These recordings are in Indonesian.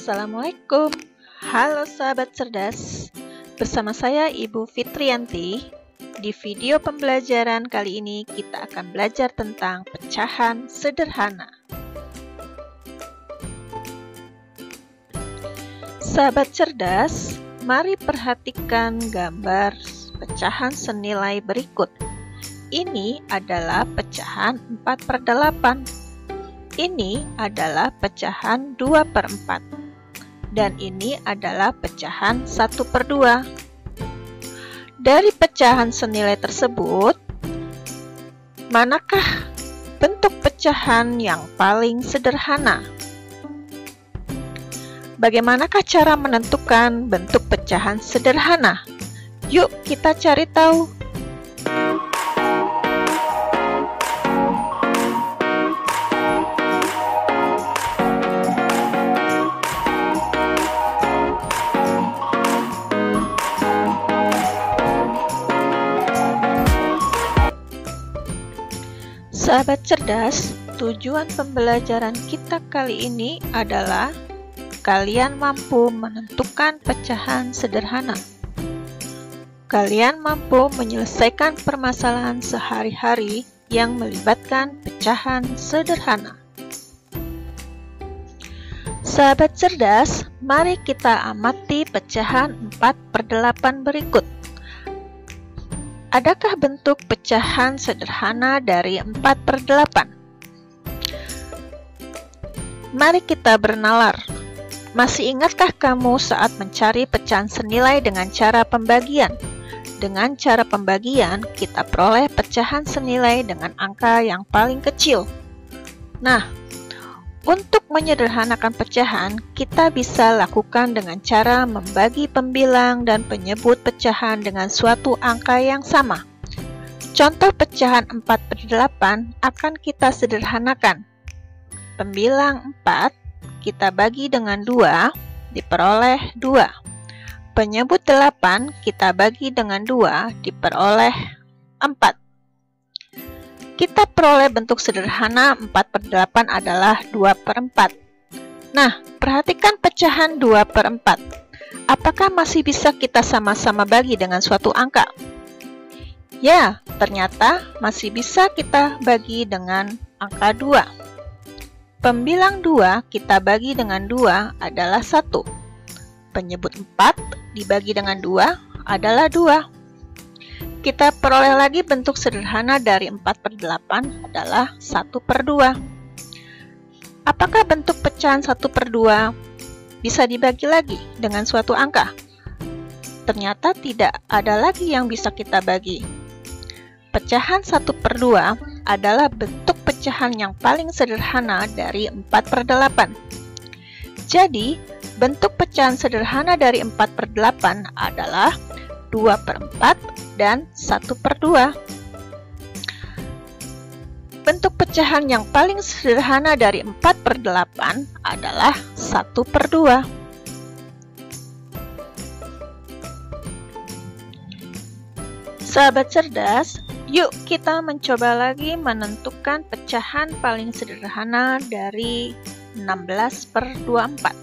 Assalamualaikum. Halo sahabat cerdas. Bersama saya Ibu Fitriyanti. Di video pembelajaran kali ini kita akan belajar tentang pecahan sederhana. Sahabat cerdas, mari perhatikan gambar pecahan senilai berikut. Ini adalah pecahan 4/8. Ini adalah pecahan 2/4. Dan ini adalah pecahan 1/2. Dari pecahan senilai tersebut, manakah bentuk pecahan yang paling sederhana? Bagaimanakah cara menentukan bentuk pecahan sederhana? Yuk kita cari tahu. Sahabat cerdas, tujuan pembelajaran kita kali ini adalah kalian mampu menentukan pecahan sederhana. Kalian mampu menyelesaikan permasalahan sehari-hari yang melibatkan pecahan sederhana. Sahabat cerdas, mari kita amati pecahan 4/8 berikut. Adakah bentuk pecahan sederhana dari 4/8? Mari kita bernalar. Masih ingatkah kamu saat mencari pecahan senilai dengan cara pembagian? Dengan cara pembagian, kita peroleh pecahan senilai dengan angka yang paling kecil. Nah, untuk menyederhanakan pecahan, kita bisa lakukan dengan cara membagi pembilang dan penyebut pecahan dengan suatu angka yang sama. Contoh pecahan 4/8 akan kita sederhanakan. Pembilang 4 kita bagi dengan 2, diperoleh 2. Penyebut 8 kita bagi dengan 2, diperoleh 4. Kita peroleh bentuk sederhana 4/8 adalah 2/4. Nah, perhatikan pecahan 2/4. Apakah masih bisa kita sama-sama bagi dengan suatu angka? Ya, ternyata masih bisa kita bagi dengan angka 2. Pembilang 2 kita bagi dengan 2 adalah 1. Penyebut 4 dibagi dengan 2 adalah 2. Kita peroleh lagi bentuk sederhana dari 4/8 adalah 1/2. Apakah bentuk pecahan 1/2 bisa dibagi lagi dengan suatu angka? Ternyata tidak ada lagi yang bisa kita bagi. Pecahan 1/2 adalah bentuk pecahan yang paling sederhana dari 4/8. Jadi, bentuk pecahan sederhana dari 4/8 adalah 2/4 dan 1/2. Bentuk pecahan yang paling sederhana dari 4/8 adalah 1/2. Sahabat cerdas, yuk kita mencoba lagi menentukan pecahan paling sederhana dari 16/24.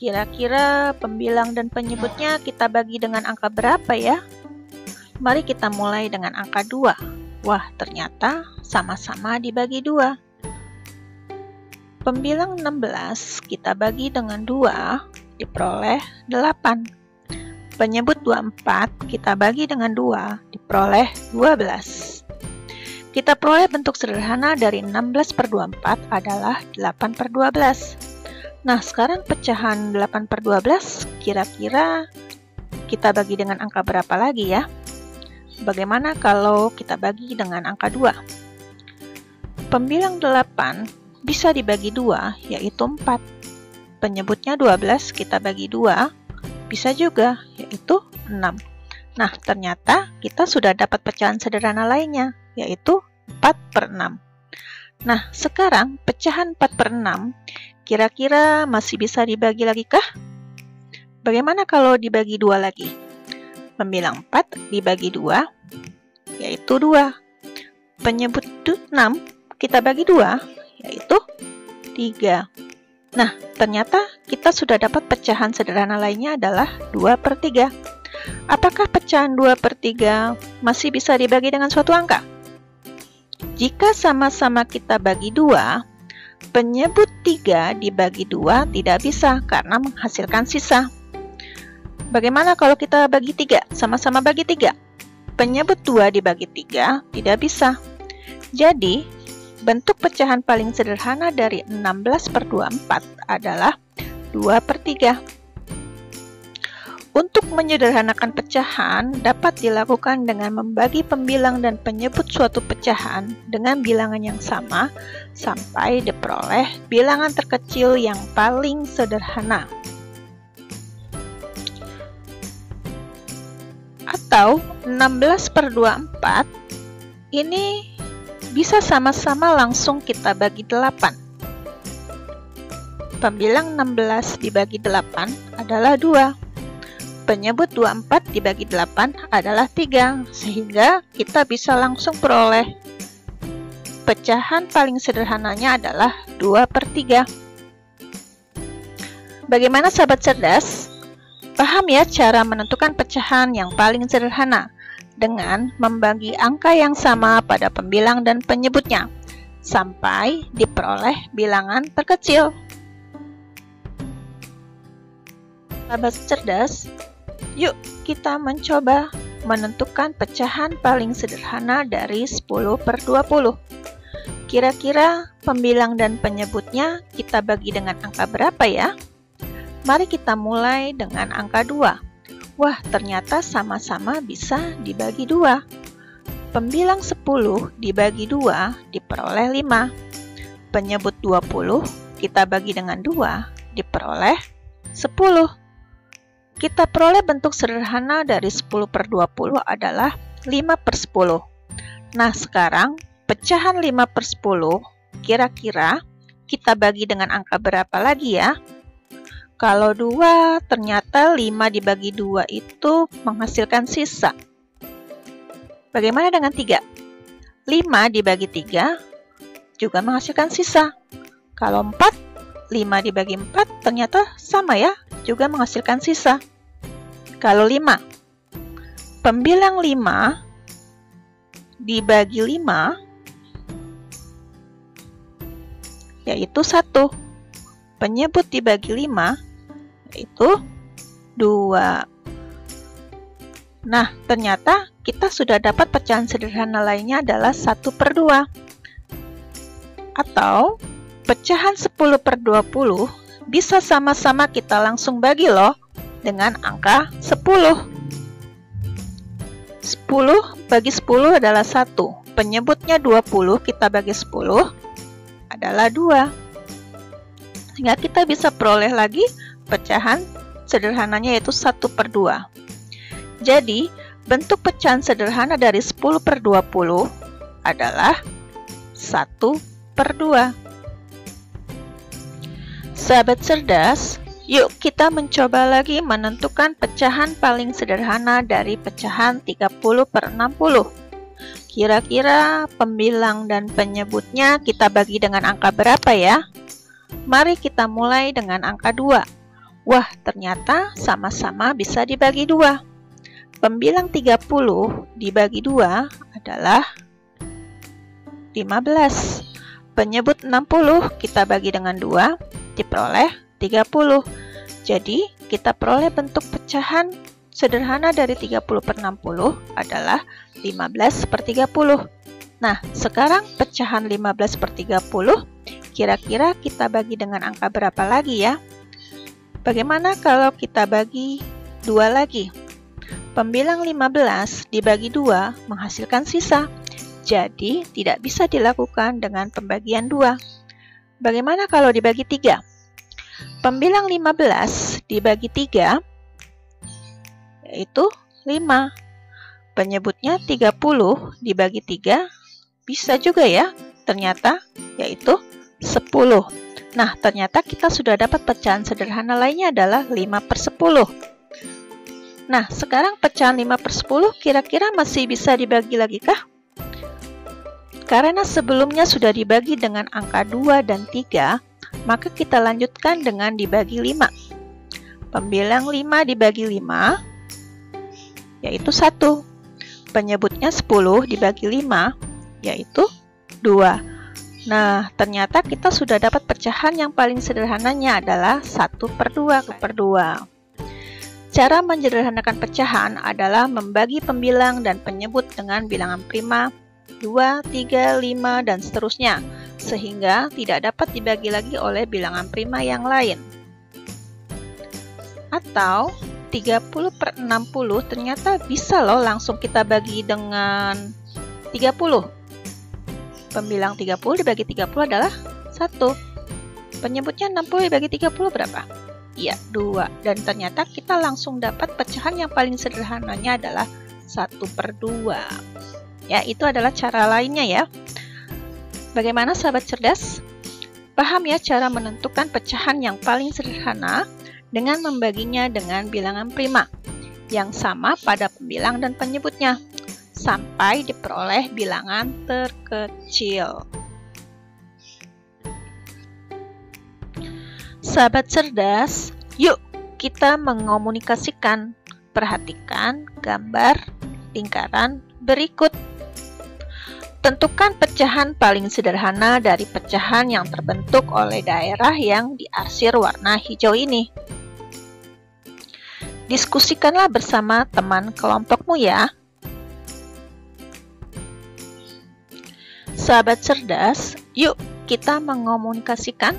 Kira-kira pembilang dan penyebutnya kita bagi dengan angka berapa ya? Mari kita mulai dengan angka 2. Wah, ternyata sama-sama dibagi 2. Pembilang 16 kita bagi dengan 2, diperoleh 8. Penyebut 24 kita bagi dengan 2, diperoleh 12. Kita peroleh bentuk sederhana dari 16/24 adalah 8/12. Nah, sekarang pecahan 8/12 kira-kira kita bagi dengan angka berapa lagi ya? Bagaimana kalau kita bagi dengan angka 2? Pembilang 8 bisa dibagi 2, yaitu 4. Penyebutnya 12 kita bagi 2, bisa juga, yaitu 6. Nah, ternyata kita sudah dapat pecahan sederhana lainnya, yaitu 4/6. Nah, sekarang pecahan 4/6 kira-kira masih bisa dibagi lagi kah? Bagaimana kalau dibagi 2 lagi? Pembilang 4 dibagi 2, yaitu 2. Penyebut 6 kita bagi 2, yaitu 3. Nah, ternyata kita sudah dapat pecahan sederhana lainnya adalah 2/3. Apakah pecahan 2/3 masih bisa dibagi dengan suatu angka? Jika sama-sama kita bagi 2, penyebut 3 dibagi 2 tidak bisa karena menghasilkan sisa. Bagaimana kalau kita bagi 3? Sama-sama bagi 3. Penyebut 2 dibagi 3 tidak bisa. Jadi, bentuk pecahan paling sederhana dari 16/24 adalah 2/3. Untuk menyederhanakan pecahan dapat dilakukan dengan membagi pembilang dan penyebut suatu pecahan dengan bilangan yang sama sampai diperoleh bilangan terkecil yang paling sederhana. Atau 16/24 ini bisa sama-sama langsung kita bagi 8. Pembilang 16 dibagi 8 adalah 2. Penyebut 24 dibagi 8 adalah 3, sehingga kita bisa langsung peroleh pecahan paling sederhananya adalah 2/3. Bagaimana sahabat cerdas? Paham ya cara menentukan pecahan yang paling sederhana dengan membagi angka yang sama pada pembilang dan penyebutnya sampai diperoleh bilangan terkecil. Sahabat cerdas, yuk kita mencoba menentukan pecahan paling sederhana dari 10/20. Kira-kira pembilang dan penyebutnya kita bagi dengan angka berapa ya? Mari kita mulai dengan angka 2. Wah, ternyata sama-sama bisa dibagi 2. Pembilang 10 dibagi 2 diperoleh 5. Penyebut 20 kita bagi dengan 2 diperoleh 10. Kita peroleh bentuk sederhana dari 10/20 adalah 5/10. Nah, sekarang pecahan 5/10 kira-kira kita bagi dengan angka berapa lagi ya? Kalau 2, ternyata 5 dibagi 2 itu menghasilkan sisa. Bagaimana dengan 3? 5 dibagi 3 juga menghasilkan sisa. Kalau 4, 5 dibagi 4 ternyata sama ya, juga menghasilkan sisa. Kalau 5, pembilang 5 dibagi 5 yaitu 1. Penyebut dibagi 5 yaitu 2. Nah, ternyata kita sudah dapat pecahan sederhana lainnya adalah 1/2. Atau pecahan 10/20 bisa sama-sama kita langsung bagi loh dengan angka 10. 10 bagi 10 adalah 1. Penyebutnya 20, kita bagi 10 adalah 2. Sehingga kita bisa peroleh lagi pecahan sederhananya yaitu 1/2. Jadi, bentuk pecahan sederhana dari 10/20 adalah 1/2. Sahabat cerdas, yuk kita mencoba lagi menentukan pecahan paling sederhana dari pecahan 30/60. Kira-kira pembilang dan penyebutnya kita bagi dengan angka berapa ya? Mari kita mulai dengan angka 2. Wah, ternyata sama-sama bisa dibagi 2. Pembilang 30 dibagi 2 adalah 15. Penyebut 60 kita bagi dengan 2 diperoleh 30. Jadi, kita peroleh bentuk pecahan sederhana dari 30/60 adalah 15/30. Nah, sekarang pecahan 15/30 kira-kira kita bagi dengan angka berapa lagi ya? Bagaimana kalau kita bagi 2 lagi? Pembilang 15 dibagi 2 menghasilkan sisa. Jadi, tidak bisa dilakukan dengan pembagian 2. Bagaimana kalau dibagi 3? Pembilang 15 dibagi 3 yaitu 5. Penyebutnya 30 dibagi 3 bisa juga ya, ternyata yaitu 10. Nah, ternyata kita sudah dapat pecahan sederhana lainnya adalah 5/10. Nah, sekarang pecahan 5/10 kira-kira masih bisa dibagi lagi kah? Karena sebelumnya sudah dibagi dengan angka 2 dan 3, Maka kita lanjutkan dengan dibagi 5. Pembilang 5 dibagi 5 yaitu 1. Penyebutnya 10 dibagi 5 yaitu 2. Nah, ternyata kita sudah dapat pecahan yang paling sederhananya adalah 1/2. Cara menyederhanakan pecahan adalah membagi pembilang dan penyebut dengan bilangan prima 2, 3, 5, dan seterusnya, sehingga tidak dapat dibagi lagi oleh bilangan prima yang lain. Atau 30/60 ternyata bisa loh langsung kita bagi dengan 30. Pembilang 30 dibagi 30 adalah 1. Penyebutnya 60 dibagi 30 berapa? Ya, 2. Dan ternyata kita langsung dapat pecahan yang paling sederhananya adalah 1/2. Ya, itu adalah cara lainnya ya. Bagaimana sahabat cerdas? Paham ya cara menentukan pecahan yang paling sederhana dengan membaginya dengan bilangan prima yang sama pada pembilang dan penyebutnya, sampai diperoleh bilangan terkecil. Sahabat cerdas, yuk kita mengomunikasikan. Perhatikan gambar lingkaran berikut. Tentukan pecahan paling sederhana dari pecahan yang terbentuk oleh daerah yang diarsir warna hijau ini. Diskusikanlah bersama teman kelompokmu ya. Sahabat cerdas, yuk kita mengomunikasikan.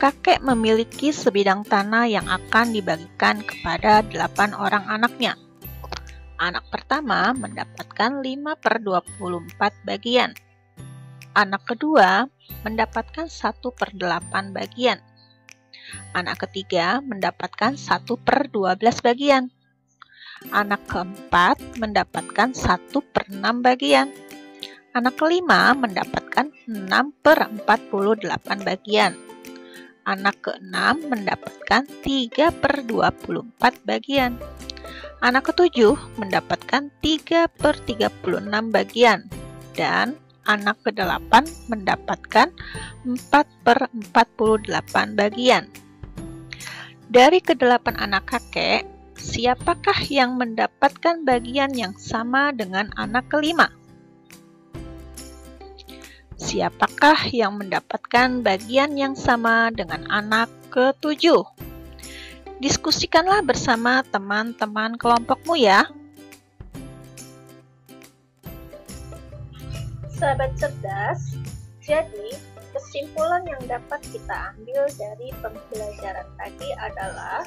Kakek memiliki sebidang tanah yang akan dibagikan kepada 8 orang anaknya. Anak pertama mendapatkan 5/24 bagian. Anak kedua mendapatkan 1/8 bagian. Anak ketiga mendapatkan 1/12 bagian. Anak keempat mendapatkan 1/6 bagian. Anak kelima mendapatkan 6/48 bagian. Anak keenam mendapatkan 3/24 bagian. Anak ketujuh mendapatkan 3/36 bagian. Dan anak kedelapan mendapatkan 4/48 bagian. Dari kedelapan anak kakek, siapakah yang mendapatkan bagian yang sama dengan anak kelima? Siapakah yang mendapatkan bagian yang sama dengan anak ketujuh? Diskusikanlah bersama teman-teman kelompokmu ya. Sahabat cerdas, jadi kesimpulan yang dapat kita ambil dari pembelajaran tadi adalah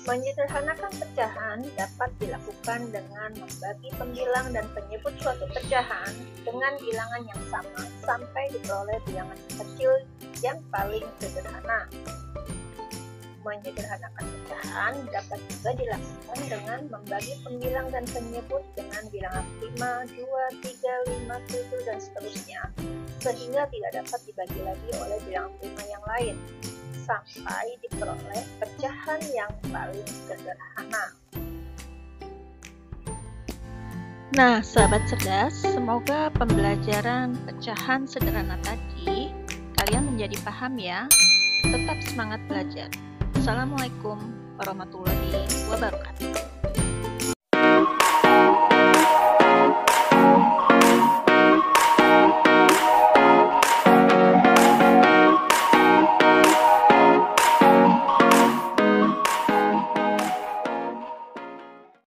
menyederhanakan pecahan dapat dilakukan dengan membagi pembilang dan penyebut suatu pecahan dengan bilangan yang sama sampai diperoleh bilangan kecil yang paling sederhana. Menyederhanakan pecahan dapat juga dilakukan dengan membagi pembilang dan penyebut dengan bilangan prima 2, 3, 5, 7, dan seterusnya, sehingga tidak dapat dibagi lagi oleh bilangan prima yang lain, sampai diperoleh pecahan yang paling sederhana. Nah, sahabat cerdas, semoga pembelajaran pecahan sederhana tadi kalian menjadi paham ya. Tetap semangat belajar. Assalamualaikum warahmatullahi wabarakatuh.